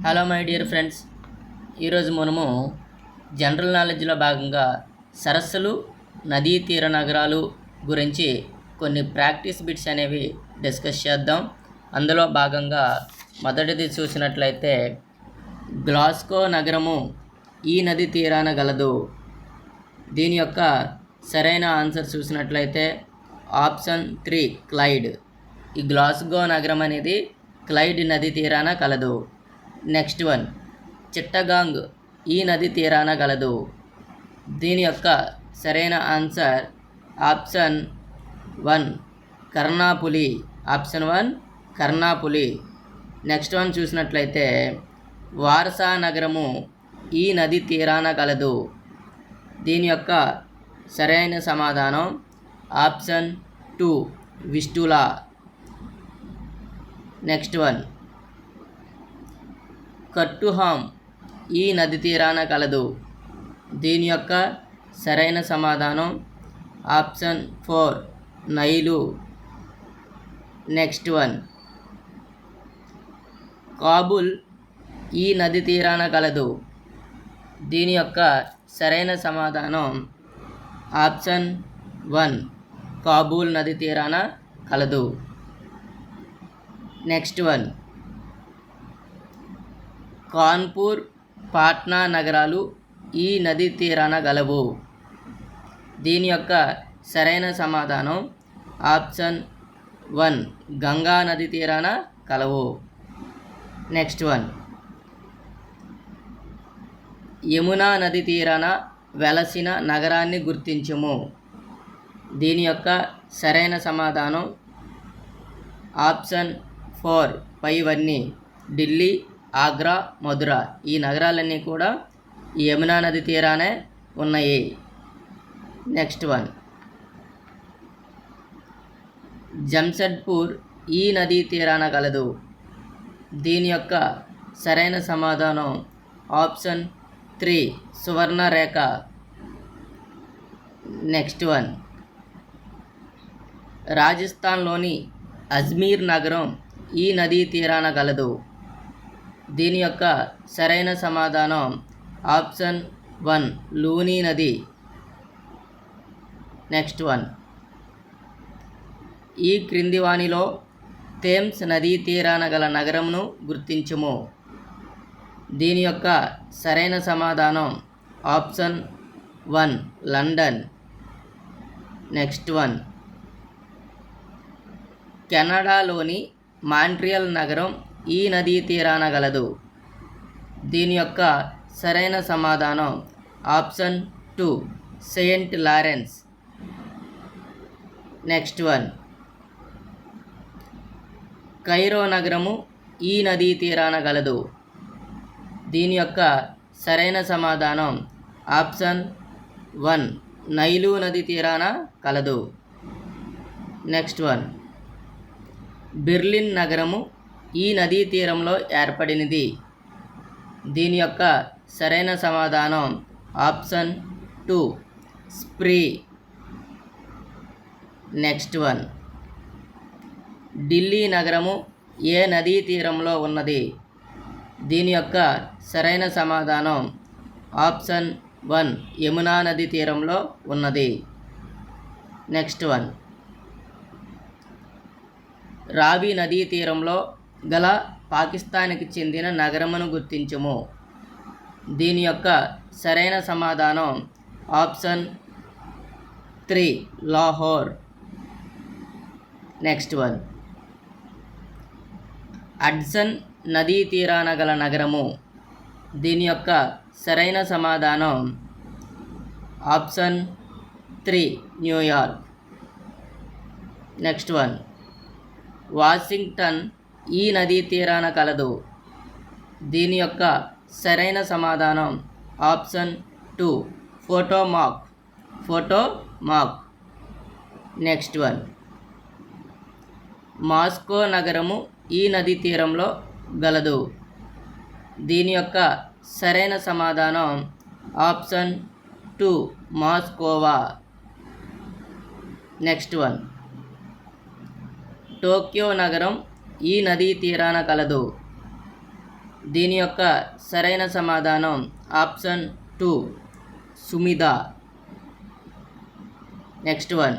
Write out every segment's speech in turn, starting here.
Hello my dear friends, ఈరోజు మనము general నాలెడ్జ్లో భాగంగా సరస్సులు, నదీ తీర నగరాలు గురించి కొన్ని ప్రాక్టీస్ బిట్స్ అనేవి డిస్కస్ చేద్దాం. అందులో భాగంగా మొదటిది చూసినట్లయితే గ్లాస్గో నగరము ఈ నది తీరాన గలదు. దీని యొక్క సరైన ఆన్సర్ చూసినట్లయితే ఆప్షన్ 3 క్లైడ్. ఈ గ్లాస్గో నగరం అనేది క్లైడ్ నది తీరాన కలదు. నెక్స్ట్ వన్, చిట్టగాంగ్ ఈ నది తీరాన గలదు. దీని యొక్క సరైన answer option 1 Karnaphuli. Option 1 Karnaphuli. Next one చూసినట్లయితే వార్సా నగరము ఈ నది తీరాన కలదు. దీని యొక్క సరైన సమాధానం option 2 Vistula. Next one, Khartoum ఈ నది తీరాన కలదు. దీని యొక్క సరైన సమాధానం option 4 Nile. Next one, Kabul ఈ నది తీరాన కలదు. దీని యొక్క సరైన సమాధానం ఆప్షన్ 1 కాబూల్ నది తీరాన కలదు. నెక్స్ట్ వన్, కాన్పూర్, పాట్నా నగరాలు ఈ నది తీరాన గలవు. దీని యొక్క సరైన సమాధానం ఆప్షన్ 1 గంగా నది తీరాన కలవు. నెక్స్ట్ వన్, యమునా నది తీరాన వెలసిన నగరాన్ని గుర్తించుము. దీని యొక్క సరైన సమాధానం ఆప్షన్ 4 పైవన్నీ ఢిల్లీ, ఆగ్రా, మధుర. ఈ నగరాలన్నీ కూడా ఈ యమునా నది తీరానే ఉన్నాయి. నెక్స్ట్ వన్, జంషెడ్పూర్ ఈ నదీ తీరాన కలదు. దీని యొక్క సరైన సమాధానం ఆప్షన్ 3 సువర్ణరేఖ. నెక్స్ట్ వన్, రాజస్థాన్లోని అజ్మీర్ నగరం ఈ నదీ తీరాన కలదు. దీని యొక్క సరైన సమాధానం ఆప్షన్ 1 లూని నది. నెక్స్ట్ వన్, ఈ క్రింది వానిలో థేమ్స్ నదీ తీరాన గల నగరమును గుర్తించుము. దీని యొక్క సరైన సమాధానం ఆప్షన్ 1 లండన్. నెక్స్ట్ వన్, కెనడాలోని మాంట్రియల్ నగరం ఈ నదీ తీరాన గలదు. దీని యొక్క సరైన సమాధానం option 2 Saint Lawrence. Next one, Cairo నగరము ఈ నదీ తీరాన గలదు. దీని యొక్క సరైన సమాధానం ఆప్షన్ 1 నైలు నది తీరాన కలదు. నెక్స్ట్ వన్, బెర్లిన్ నగరము ఈ నదీ తీరంలో ఏర్పడినది. దీని యొక్క సరైన సమాధానం option 2 spree. Next one, Delhi నగరము ఏ నదీ తీరంలో ఉన్నది. దీని యొక్క సరైన సమాధానం ఆప్షన్ 1 యమునా నది తీరంలో ఉన్నది. నెక్స్ట్ వన్, రావి నదీ తీరంలో గల పాకిస్తాన్కి చెందిన నగరమును గుర్తించుము. దీని యొక్క సరైన సమాధానం option 3 Lahore. Next one, Hudson నదీ తీరాన గల నగరము. దీని యొక్క సరైన సమాధానం option 3 New York. Next one, Washington ఈ నదీ తీరాన కలదు. దీని యొక్క సరైన సమాధానం ఆప్షన్ 2 ఫోటోమాక్. నెక్స్ట్ వన్, మాస్కో నగరము ఈ నదీ తీరంలో గలదు. దీని యొక్క సరైన సమాధానం option 2 Moskva. Next one, Tokyo నగరం ఈ నదీ తీరాన కలదు. దీని యొక్క సరైన సమాధానం ఆప్షన్ 2 సుమిద. నెక్స్ట్ వన్,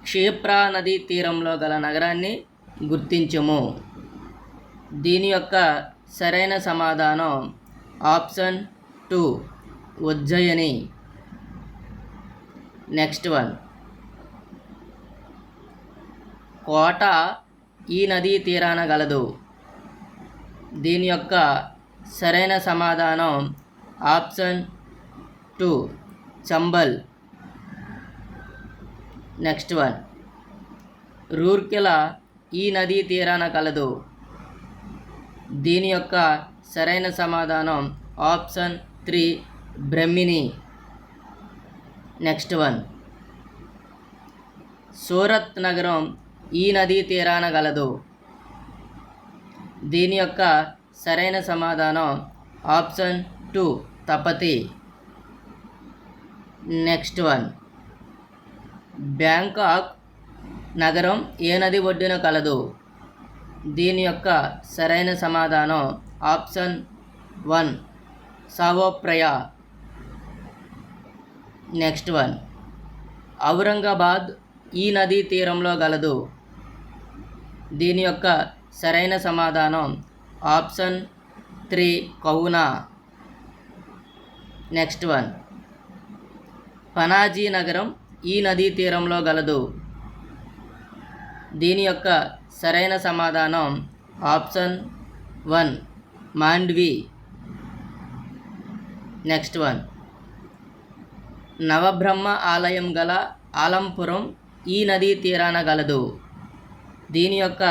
క్షిప్రా నదీ తీరంలో గల నగరాన్ని గుర్తించుము. దీని యొక్క సరైన సమాధానం option 2 Ujjaini. Next one, Kota ఈ నదీ తీరాన గలదు. దీని యొక్క సరైన సమాధానం option 2 Chambal. Next one, Rourkela ఈ నదీ తీరాన కలదు. దీని యొక్క సరైన సమాధానం option 3 Brahmani. Next one, Surat నగరం ఈ నదీ తీరాన గలదు. దీని యొక్క సరైన సమాధానం option 2 Tapati. Next one, Bangkok నగరం ఏ నది ఒడ్డున కలదు. దీని యొక్క సరైన సమాధానం option 1 Chao Phraya. Next one, Aurangabad ఈ నదీ తీరంలో గలదు. దీని యొక్క సరైన సమాధానం ఆప్షన్ 3 కౌనా. నెక్స్ట్ వన్, పనాజీ నగరం ఈ నదీ తీరంలో గలదు. దీని యొక్క సరైన సమాధానం option 1 Mandvi. Next one, Navabrahma ఆలయం గల ఆలంపురం ఈ నదీ తీరాన గలదు. దీని యొక్క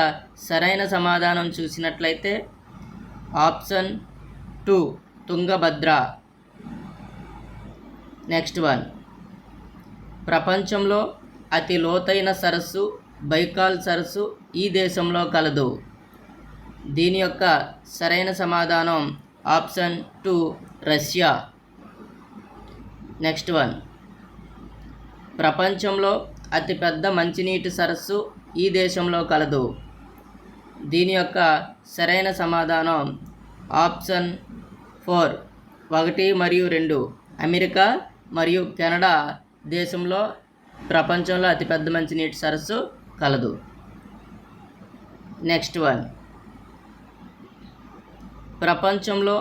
సరైన సమాధానం చూసినట్లయితే ఆప్షన్ 2 తుంగభద్ర. నెక్స్ట్ వన్, ప్రపంచంలో అతి లోతైన సరస్సు బైకాల్ సరస్సు ఈ దేశంలో కలదు. దీని యొక్క సరైన సమాధానం ఆప్షన్ 2 రష్యా. నెక్స్ట్ వన్, ప్రపంచంలో అతిపెద్ద మంచినీటి సరస్సు ఈ దేశంలో కలదు. దీని యొక్క సరైన సమాధానం ఆప్షన్ 4 1 మరియు 2 అమెరికా మరియు కెనడా దేశంలో ప్రపంచంలో అతిపెద్ద మంచినీటి సరస్సు కలదు. నెక్స్ట్ వన్, ప్రపంచంలో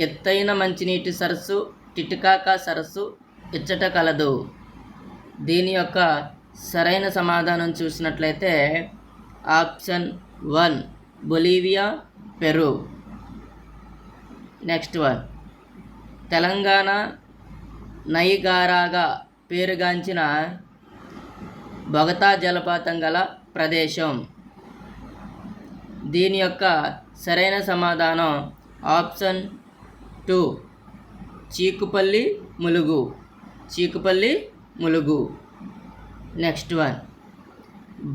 ఎత్తైన మంచినీటి సరస్సు టిటికాకా సరస్సు ఇచ్చట కలదు. దీని యొక్క సరైన సమాధానం చూసినట్లయితే option 1 Bolivia Peru. Next one, Telangana నైగారాగా పేరుగాంచిన బొగతా జలపాతం గల ప్రదేశం. దీని యొక్క సరైన సమాధానం option 2 Cheekupalli Mulugu. Cheekupalli Mulugu. Next one,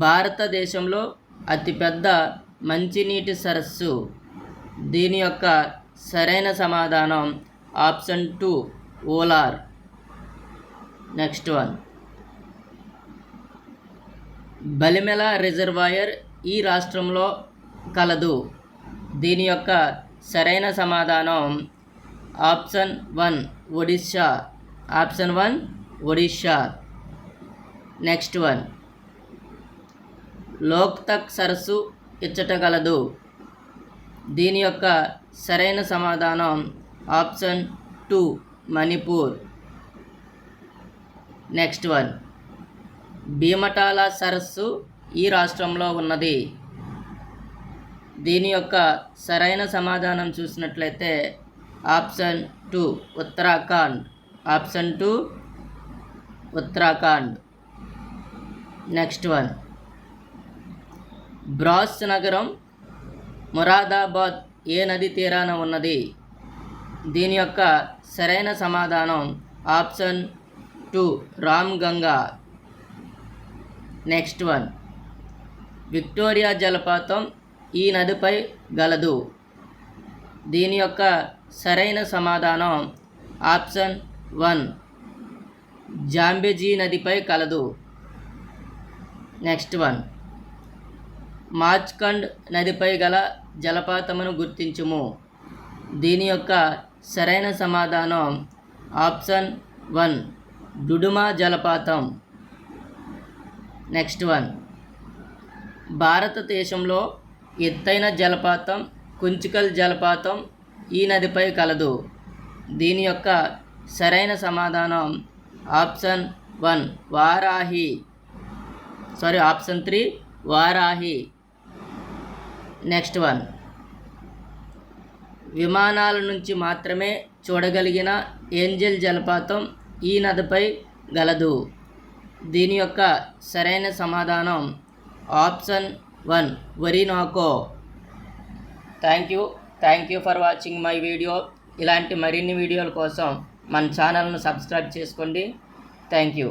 భారతదేశంలో అతిపెద్ద మంచినీటి సరస్సు. దీని యొక్క సరైన సమాధానం option 2 Wular. Next one, Balimela reservoir ఈ రాష్ట్రంలో కలదు. దీని యొక్క సరైన సమాధానం option 1 Odisha. Option 1 Odisha. Next one, Loktak సరస్సు ఇచ్చట కలదు. దీని యొక్క సరైన సమాధానం ఆప్షన్ 2 మణిపూర్. నెక్స్ట్ వన్, భీమటాల సరస్సు ఈ రాష్ట్రంలో ఉన్నది. దీని యొక్క సరైన సమాధానం చూసినట్లయితే option 2 Uttarakhand. Option 2 Uttarakhand. Next one, brass నగరం మురాదాబాద్ ఏ నది తీరాన ఉన్నది. దీని యొక్క సరైన సమాధానం option 2 Ramganga. Next one, Victoria జలపాతం ఈ నదిపై గలదు. దీని యొక్క సరైన సమాధానం ఆప్షన్ 1 జాంబెజీ నదిపై కలదు. నెక్స్ట్ వన్, మాచ్కండ్ నదిపై గల జలపాతమును గుర్తించుము. దీని యొక్క సరైన సమాధానం ఆప్షన్ 1 డుడుమా జలపాతం. నెక్స్ట్ వన్, భారతదేశంలో ఎత్తైన జలపాతం కుంచికల్ జలపాతం ఈ నదిపై కలదు. దీని యొక్క సరైన సమాధానం option 1 option 3 Varahi. Next one, విమానాల నుంచి మాత్రమే చూడగలిగిన ఏంజల్ జలపాతం ఈ నదిపై గలదు. దీని యొక్క సరైన సమాధానం option 1 Orinoco. Thank you for watching my video. ఇలాంటి మరిన్ని వీడియోల కోసం మన ఛానల్ను సబ్స్క్రైబ్ చేసుకోండి. Thank you.